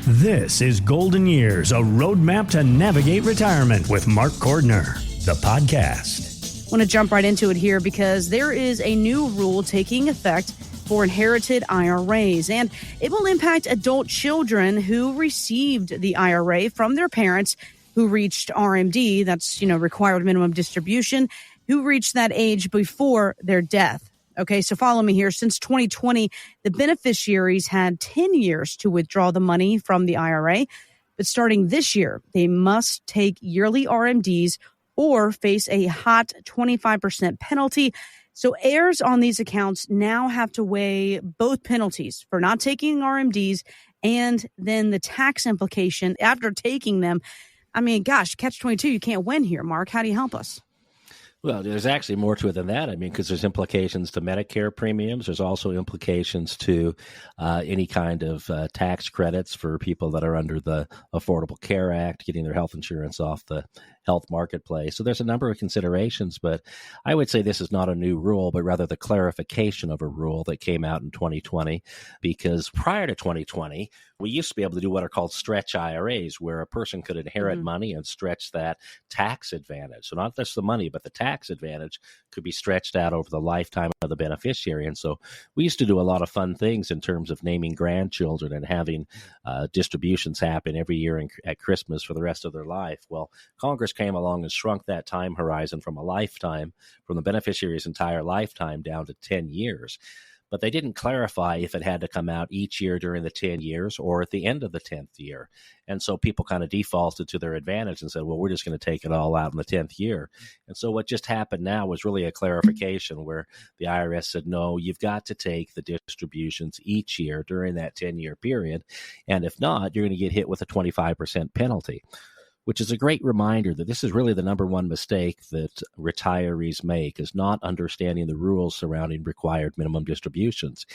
This is Golden Years, a roadmap to navigate retirement with Mark Cordner, the podcast. I want to jump right into it here because there is a new rule taking effect for inherited IRAs, and it will impact adult children who received the IRA from their parents who reached RMD, that's, required minimum distribution, who reached that age before their death. Okay, so follow me here. Since 2020, the beneficiaries had 10 years to withdraw the money from the IRA. But starting this year, they must take yearly RMDs or face a hot 25% penalty. So heirs on these accounts now have to weigh both penalties for not taking RMDs and then the tax implication after taking them. I mean, gosh, catch-22, you can't win here, Mark. How do you help us? Well, there's actually more to it than that. I mean, because there's implications to Medicare premiums. There's also implications to any kind of tax credits for people that are under the Affordable Care Act, getting their health insurance off the health marketplace. So there's a number of considerations, but I would say this is not a new rule, but rather the clarification of a rule that came out in 2020, because prior to 2020, we used to be able to do what are called stretch IRAs, where a person could inherit money and stretch that tax advantage. So not just the money, but the tax advantage could be stretched out over the lifetime of the beneficiary. And so we used to do a lot of fun things in terms of naming grandchildren and having distributions happen every year at Christmas for the rest of their life. Well, Congress came along and shrunk that time horizon from the beneficiary's entire lifetime down to 10 years. But they didn't clarify if it had to come out each year during the 10 years or at the end of the 10th year. And so people kind of defaulted to their advantage and said, well, we're just going to take it all out in the 10th year. And so what just happened now was really a clarification where the IRS said, no, you've got to take the distributions each year during that 10-year period. And if not, you're going to get hit with a 25% penalty, which is a great reminder that this is really the number one mistake that retirees make, is not understanding the rules surrounding required minimum distributions.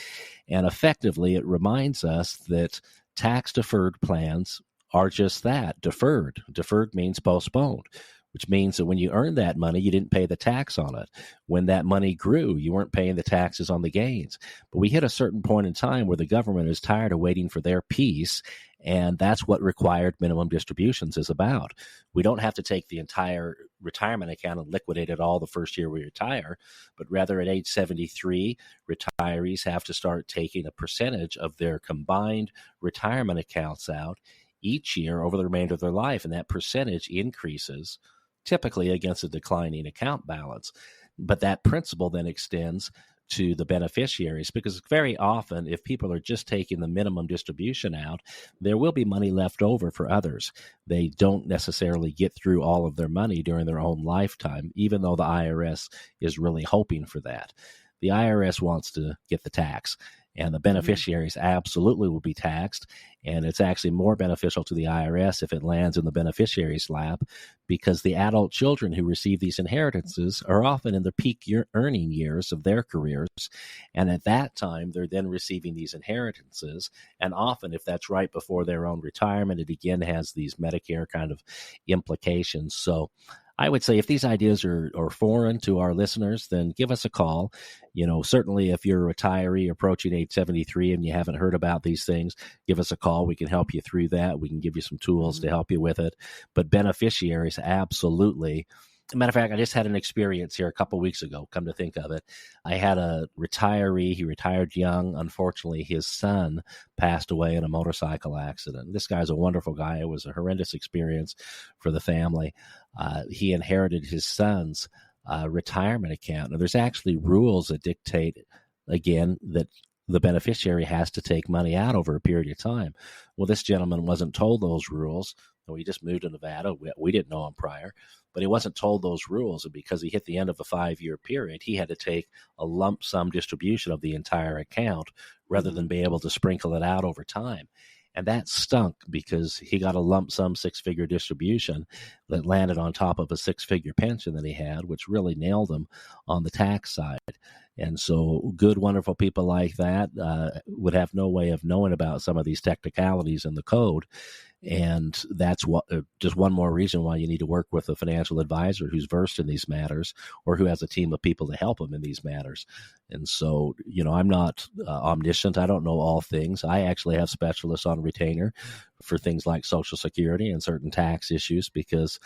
And effectively, it reminds us that tax-deferred plans are just that, deferred. Deferred means postponed, which means that when you earned that money, you didn't pay the tax on it. When that money grew, you weren't paying the taxes on the gains. But we hit a certain point in time where the government is tired of waiting for their piece, and that's what required minimum distributions is about. We don't have to take the entire retirement account and liquidate it all the first year we retire, but rather at age 73, retirees have to start taking a percentage of their combined retirement accounts out each year over the remainder of their life, and that percentage increases typically against a declining account balance. But that principle then extends to the beneficiaries, because very often if people are just taking the minimum distribution out, there will be money left over for others. They don't necessarily get through all of their money during their own lifetime, even though the IRS is really hoping for that. The IRS wants to get the tax, and the beneficiaries absolutely will be taxed. And it's actually more beneficial to the IRS if it lands in the beneficiary's lap, because the adult children who receive these inheritances are often in the peak earning years of their careers. And at that time, they're then receiving these inheritances. And often, if that's right before their own retirement, it again has these Medicare kind of implications. So I would say if these ideas are foreign to our listeners, then give us a call. Certainly if you're a retiree approaching age 73 and you haven't heard about these things, give us a call. We can help you through that. We can give you some tools to help you with it. But beneficiaries, absolutely. As a matter of fact, I just had an experience here a couple of weeks ago, come to think of it. I had a retiree. He retired young. Unfortunately, his son passed away in a motorcycle accident. This guy's a wonderful guy. It was a horrendous experience for the family. He inherited his son's retirement account. Now, there's actually rules that dictate, again, that the beneficiary has to take money out over a period of time. Well, this gentleman wasn't told those rules. He just moved to Nevada. We didn't know him prior, but he wasn't told those rules. And because he hit the end of the 5-year period, he had to take a lump sum distribution of the entire account rather than be able to sprinkle it out over time. And that stunk because he got a lump sum 6-figure distribution that landed on top of a 6-figure pension that he had, which really nailed him on the tax side. And so good, wonderful people like that would have no way of knowing about some of these technicalities in the code. And that's what just one more reason why you need to work with a financial advisor who's versed in these matters or who has a team of people to help them in these matters. And so, I'm not omniscient. I don't know all things. I actually have specialists on retainer for things like Social Security and certain tax issues because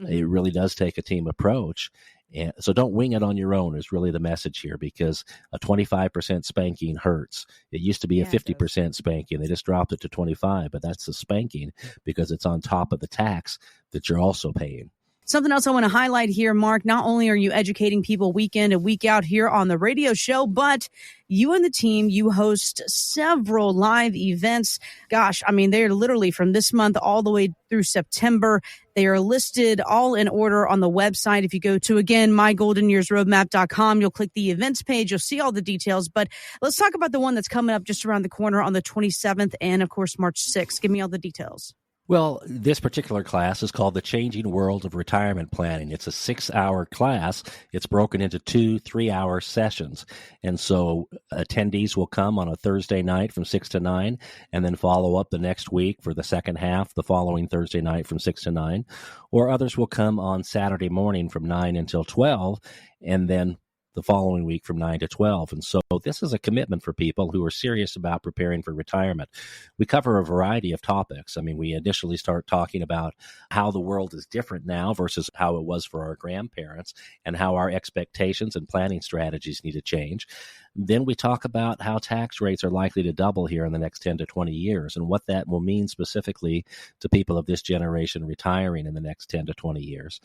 it really does take a team approach. And so don't wing it on your own is really the message here, because a 25% spanking hurts. It used to be a 50% spanking. They just dropped it to 25, but that's a spanking because it's on top of the tax that you're also paying. Something else I want to highlight here, Mark, not only are you educating people week in and week out here on the radio show, but you and the team, you host several live events. Gosh, I mean, they're literally from this month all the way through September. They are listed all in order on the website. If you go to, again, mygoldenyearsroadmap.com, you'll click the events page. You'll see all the details. But let's talk about the one that's coming up just around the corner on the 27th and, of course, March 6th. Give me all the details. Well, this particular class is called The Changing World of Retirement Planning. It's a 6-hour class. It's broken into 2 3-hour sessions. And so attendees will come on a Thursday night from 6 to 9 and then follow up the next week for the second half the following Thursday night from 6 to 9. Or others will come on Saturday morning from 9 until 12 and then the following week from 9 to 12. And so this is a commitment for people who are serious about preparing for retirement. We cover a variety of topics. I mean, we initially start talking about how the world is different now versus how it was for our grandparents and how our expectations and planning strategies need to change. Then we talk about how tax rates are likely to double here in the next 10 to 20 years and what that will mean specifically to people of this generation retiring in the next 10 to 20 years.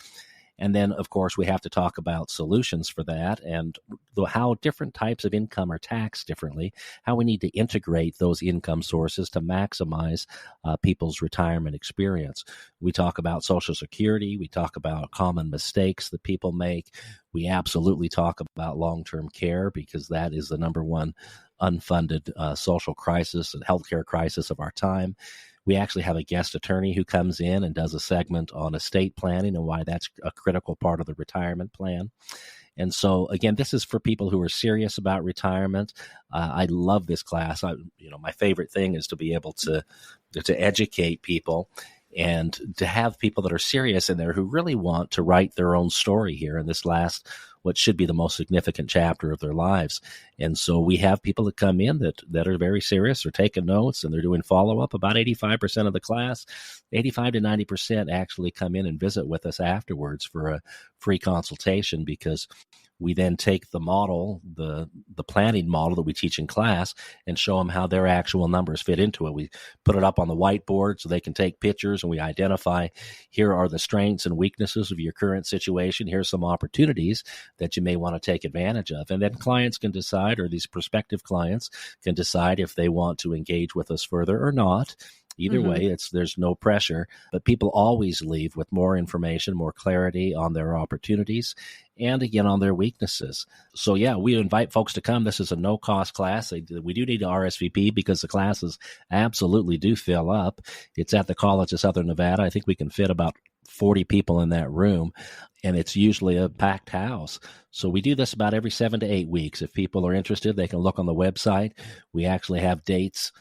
And then, of course, we have to talk about solutions for that and how different types of income are taxed differently, how we need to integrate those income sources to maximize people's retirement experience. We talk about Social Security. We talk about common mistakes that people make. We absolutely talk about long-term care because that is the number one unfunded social crisis and healthcare crisis of our time. We actually have a guest attorney who comes in and does a segment on estate planning and why that's a critical part of the retirement plan. And so, again, this is for people who are serious about retirement. I love this class. My favorite thing is to be able to educate people and to have people that are serious in there who really want to write their own story here in this last, what should be the most significant chapter of their lives. And so we have people that come in that are very serious, they're taking notes, and they're doing follow-up. About 85% of the class, 85 to 90% actually come in and visit with us afterwards for a free consultation because we then take the model, the planning model that we teach in class and show them how their actual numbers fit into it. We put it up on the whiteboard so they can take pictures and we identify here are the strengths and weaknesses of your current situation. Here's some opportunities that you may want to take advantage of. And then clients can decide, or these prospective clients can decide if they want to engage with us further or not. Either way, there's no pressure, but people always leave with more information, more clarity on their opportunities, and again, on their weaknesses. So yeah, we invite folks to come. This is a no-cost class. We do need to RSVP because the classes absolutely do fill up. It's at the College of Southern Nevada. I think we can fit about 40 people in that room, and it's usually a packed house. So we do this about every 7 to 8 weeks. If people are interested, they can look on the website. We actually have dates.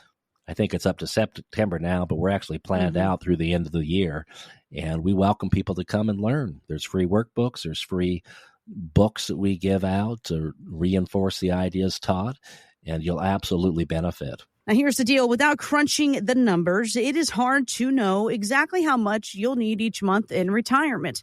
I think it's up to September now, but we're actually planned out through the end of the year. And we welcome people to come and learn. There's free workbooks. There's free books that we give out to reinforce the ideas taught, and you'll absolutely benefit. Now, here's the deal. Without crunching the numbers, it is hard to know exactly how much you'll need each month in retirement.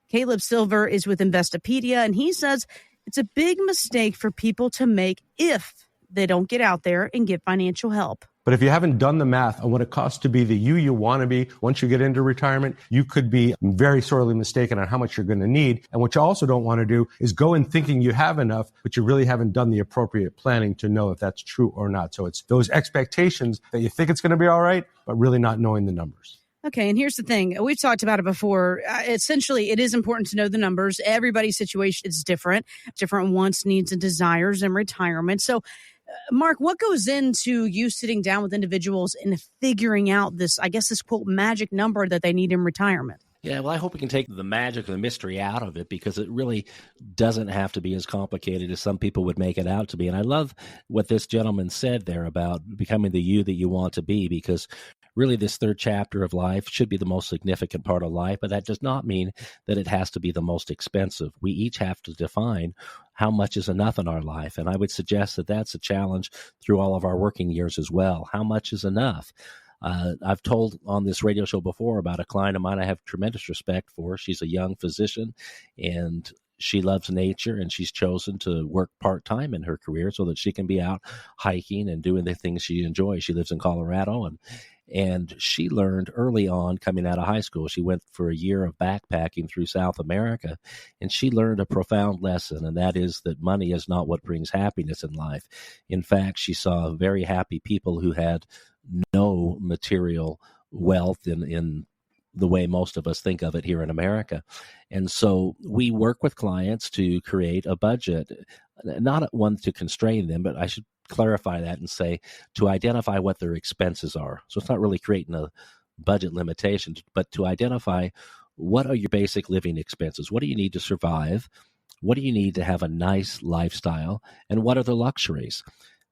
Caleb Silver is with Investopedia, and he says it's a big mistake for people to make if they don't get out there and get financial help. But if you haven't done the math on what it costs to be the you want to be once you get into retirement, you could be very sorely mistaken on how much you're going to need. And what you also don't want to do is go in thinking you have enough, but you really haven't done the appropriate planning to know if that's true or not. So it's those expectations that you think it's going to be all right, but really not knowing the numbers. Okay, and here's the thing. We've talked about it before. Essentially, it is important to know the numbers. Everybody's situation is different wants, needs, and desires in retirement. So, Mark, what goes into you sitting down with individuals and figuring out this, I guess, this quote magic number that they need in retirement? Yeah, well, I hope we can take the magic or the mystery out of it, because it really doesn't have to be as complicated as some people would make it out to be. And I love what this gentleman said there about becoming the you that you want to be, because really this third chapter of life should be the most significant part of life, but that does not mean that it has to be the most expensive. We each have to define how much is enough in our life. And I would suggest that that's a challenge through all of our working years as well. How much is enough? I've told on this radio show before about a client of mine I have tremendous respect for. She's a young physician, and she loves nature, and she's chosen to work part-time in her career so that she can be out hiking and doing the things she enjoys. She lives in Colorado, and she learned early on coming out of high school. She went for a year of backpacking through South America, and she learned a profound lesson, and that is that money is not what brings happiness in life. In fact, she saw very happy people who had no material wealth in the way most of us think of it here in America. And so we work with clients to create a budget, not one to constrain them, but I should clarify that and say to identify what their expenses are. So it's not really creating a budget limitation, but to identify what are your basic living expenses? What do you need to survive? What do you need to have a nice lifestyle? And what are the luxuries?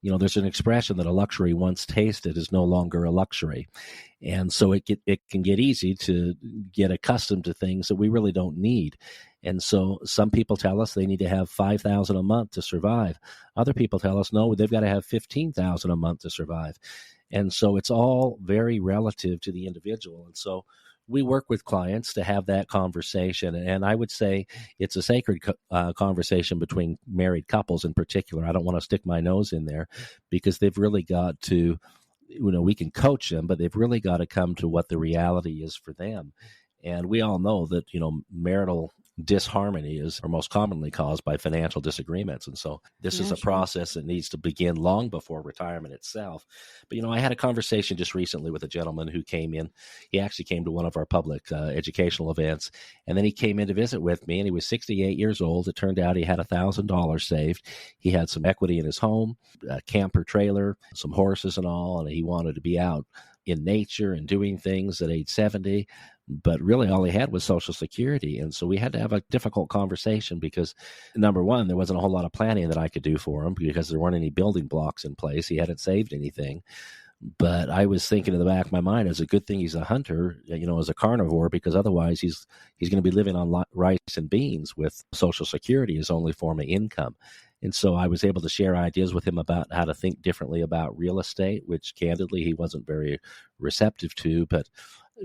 You know, there's an expression that a luxury once tasted is no longer a luxury. And so it can get easy to get accustomed to things that we really don't need. And so some people tell us they need to have $5,000 a month to survive. Other people tell us, no, they've got to have $15,000 a month to survive. And so it's all very relative to the individual. And so we work with clients to have that conversation. And I would say it's a sacred conversation between married couples in particular. I don't want to stick my nose in there, because they've really got to, we can coach them, but they've really got to come to what the reality is for them. And we all know that, marital disharmony are most commonly caused by financial disagreements. And so this is a process that needs to begin long before retirement itself. But, I had a conversation just recently with a gentleman who came in. He actually came to one of our public educational events, and then he came in to visit with me, and he was 68 years old. It turned out he had $1,000 saved. He had some equity in his home, a camper trailer, some horses and all, and he wanted to be out in nature and doing things at age 70. But really all he had was Social Security. And so we had to have a difficult conversation because, number one, there wasn't a whole lot of planning that I could do for him because there weren't any building blocks in place. He hadn't saved anything. But I was thinking in the back of my mind, it's a good thing he's a hunter, as a carnivore, because otherwise he's going to be living on rice and beans with Social Security as only form of income. And so I was able to share ideas with him about how to think differently about real estate, which candidly he wasn't very receptive to, but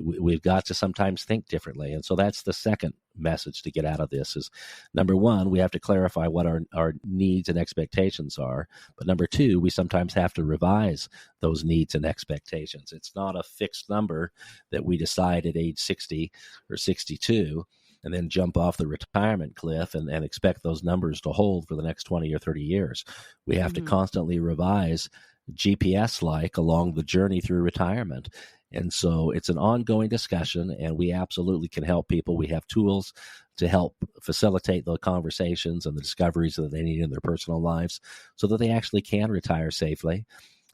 we've got to sometimes think differently. And so that's the second message to get out of this is, number one, we have to clarify what our needs and expectations are. But number two, we sometimes have to revise those needs and expectations. It's not a fixed number that we decide at age 60 or 62 and then jump off the retirement cliff and expect those numbers to hold for the next 20 or 30 years. We have to constantly revise GPS-like along the journey through retirement. And so it's an ongoing discussion, and we absolutely can help people. We have tools to help facilitate the conversations and the discoveries that they need in their personal lives so that they actually can retire safely.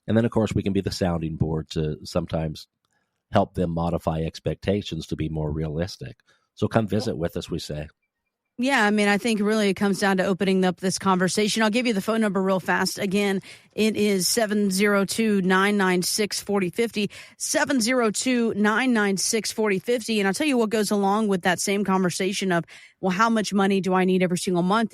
And then, of course, we can be the sounding board to sometimes help them modify expectations to be more realistic. So come visit with us, we say. Yeah, I think really it comes down to opening up this conversation. I'll give you the phone number real fast. Again, it is 702-996-4050, 702-996-4050. And I'll tell you what goes along with that same conversation of, well, how much money do I need every single month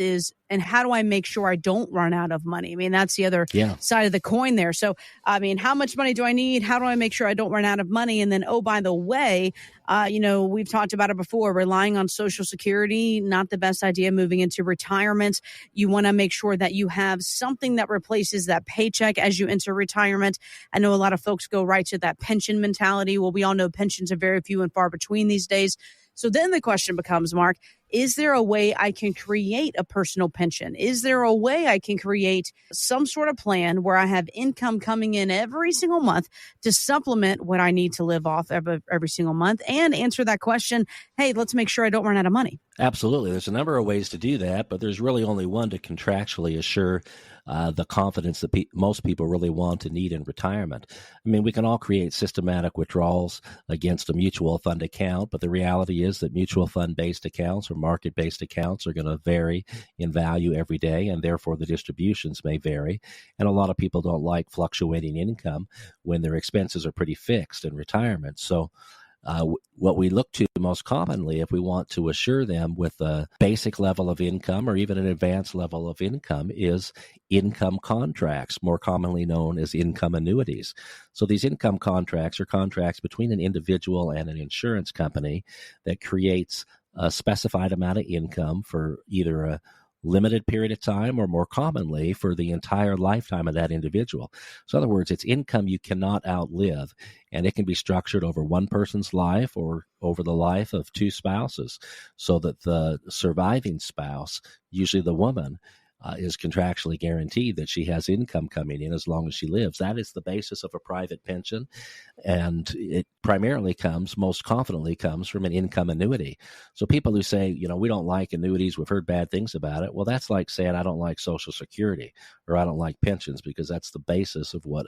and how do I make sure I don't run out of money? That's the other side of the coin there. So, how much money do I need? How do I make sure I don't run out of money? And then, oh, by the way, we've talked about it before, relying on Social Security, not the best idea moving into retirement. You want to make sure that you have something that replaces that paycheck as you enter retirement. I know a lot of folks go right to that pension mentality. Well, we all know pensions are very few and far between these days. So then the question becomes, Mark, is there a way I can create a personal pension? Is there a way I can create some sort of plan where I have income coming in every single month to supplement what I need to live off every single month, and answer that question, hey, let's make sure I don't run out of money? Absolutely. There's a number of ways to do that, but there's really only one to contractually assure the confidence that most people really want and need in retirement. I mean, we can all create systematic withdrawals against a mutual fund account, but the reality is that mutual fund-based accounts or market-based accounts are going to vary in value every day, and therefore the distributions may vary. And a lot of people don't like fluctuating income when their expenses are pretty fixed in retirement. So what we look to most commonly, if we want to assure them with a basic level of income or even an advanced level of income, is income contracts, more commonly known as income annuities. So these income contracts are contracts between an individual and an insurance company that creates a specified amount of income for either a limited period of time or, more commonly, for the entire lifetime of that individual. So in other words, it's income you cannot outlive, and it can be structured over one person's life or over the life of two spouses, so that the surviving spouse, usually the woman, is contractually guaranteed that she has income coming in as long as she lives. That is the basis of a private pension, and it primarily most confidently comes from an income annuity. So people who say, we don't like annuities, we've heard bad things about it, well, that's like saying I don't like Social Security or I don't like pensions, because that's the basis of what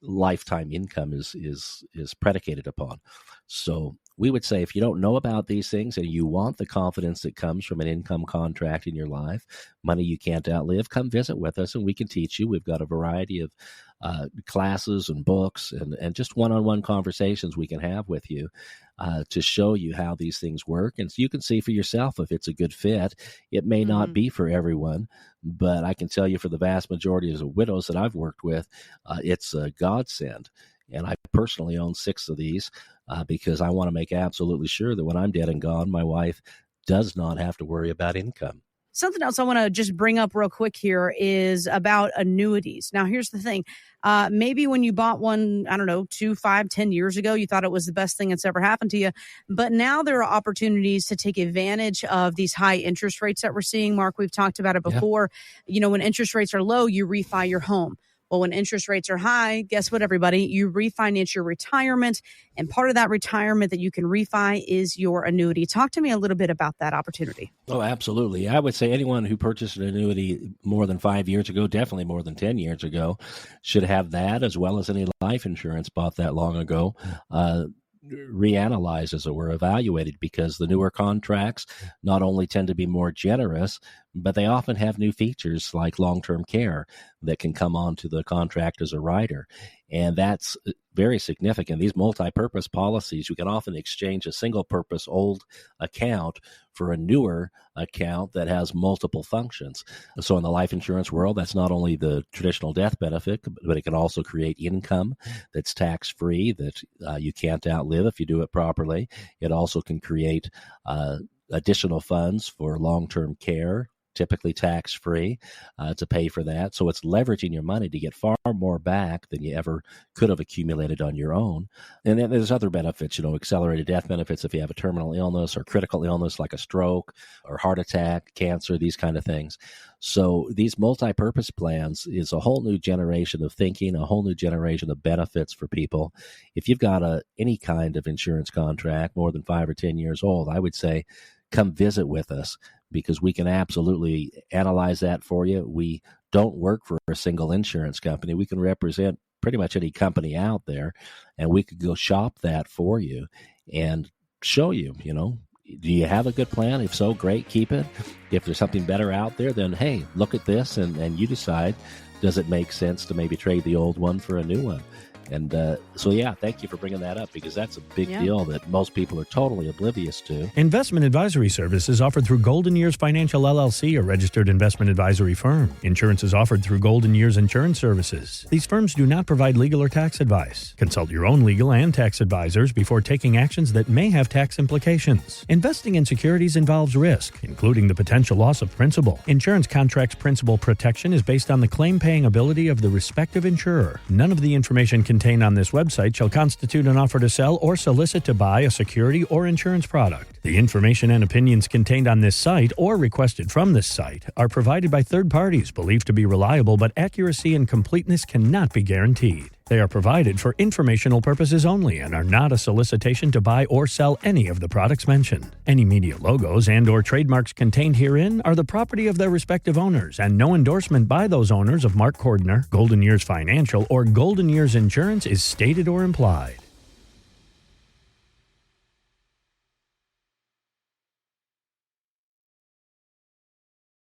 lifetime income is predicated upon. So we would say, if you don't know about these things and you want the confidence that comes from an income contract in your life, money you can't outlive, come visit with us and we can teach you. We've got a variety of classes and books and just one-on-one conversations we can have with you to show you how these things work. And so you can see for yourself if it's a good fit. It may not be for everyone, but I can tell you for the vast majority of the widows that I've worked with, it's a godsend. And I personally own 6 of these because I want to make absolutely sure that when I'm dead and gone, my wife does not have to worry about income. Something else I want to just bring up real quick here is about annuities. Now, here's the thing. Maybe when you bought one, 2, 5, 10 years ago, you thought it was the best thing that's ever happened to you. But now there are opportunities to take advantage of these high interest rates that we're seeing. Mark, we've talked about it before. Yeah. When interest rates are low, you refi your home. Well, when interest rates are high, guess what, everybody? You refinance your retirement, and part of that retirement that you can refi is your annuity. Talk to me a little bit about that opportunity. Oh, absolutely. I would say anyone who purchased an annuity more than 5 years ago, definitely more than 10 years ago, should have that, as well as any life insurance bought that long ago, reanalyzed, as it were, evaluated, because the newer contracts not only tend to be more generous, but they often have new features like long-term care that can come onto the contract as a rider. And that's very significant. These multi-purpose policies, you can often exchange a single-purpose old account for a newer account that has multiple functions. So in the life insurance world, that's not only the traditional death benefit, but it can also create income that's tax-free that you can't outlive if you do it properly. It also can create additional funds for long-term care, typically tax-free, to pay for that. So it's leveraging your money to get far more back than you ever could have accumulated on your own. And then there's other benefits, accelerated death benefits if you have a terminal illness or critical illness like a stroke or heart attack, cancer, these kind of things. So these multi-purpose plans is a whole new generation of thinking, a whole new generation of benefits for people. If you've got any kind of insurance contract more than 5 or 10 years old, I would say come visit with us, because we can absolutely analyze that for you. We don't work for a single insurance company. We can represent pretty much any company out there, and we could go shop that for you and show you, do you have a good plan? If so, great, keep it. If there's something better out there, then, hey, look at this, and you decide, does it make sense to maybe trade the old one for a new one? And thank you for bringing that up, because that's a big deal that most people are totally oblivious to. Investment advisory services offered through Golden Years Financial LLC, a registered investment advisory firm. Insurance is offered through Golden Years Insurance Services. These firms do not provide legal or tax advice. Consult your own legal and tax advisors before taking actions that may have tax implications. Investing in securities involves risk, including the potential loss of principal. Insurance contracts principal protection is based on the claim-paying ability of the respective insurer. None of the information contained on this website shall constitute an offer to sell or solicit to buy a security or insurance product. The information and opinions contained on this site or requested from this site are provided by third parties believed to be reliable, but accuracy and completeness cannot be guaranteed. They are provided for informational purposes only and are not a solicitation to buy or sell any of the products mentioned. Any media logos and or trademarks contained herein are the property of their respective owners, and no endorsement by those owners of Mark Cordner, Golden Years Financial, or Golden Years Insurance is stated or implied.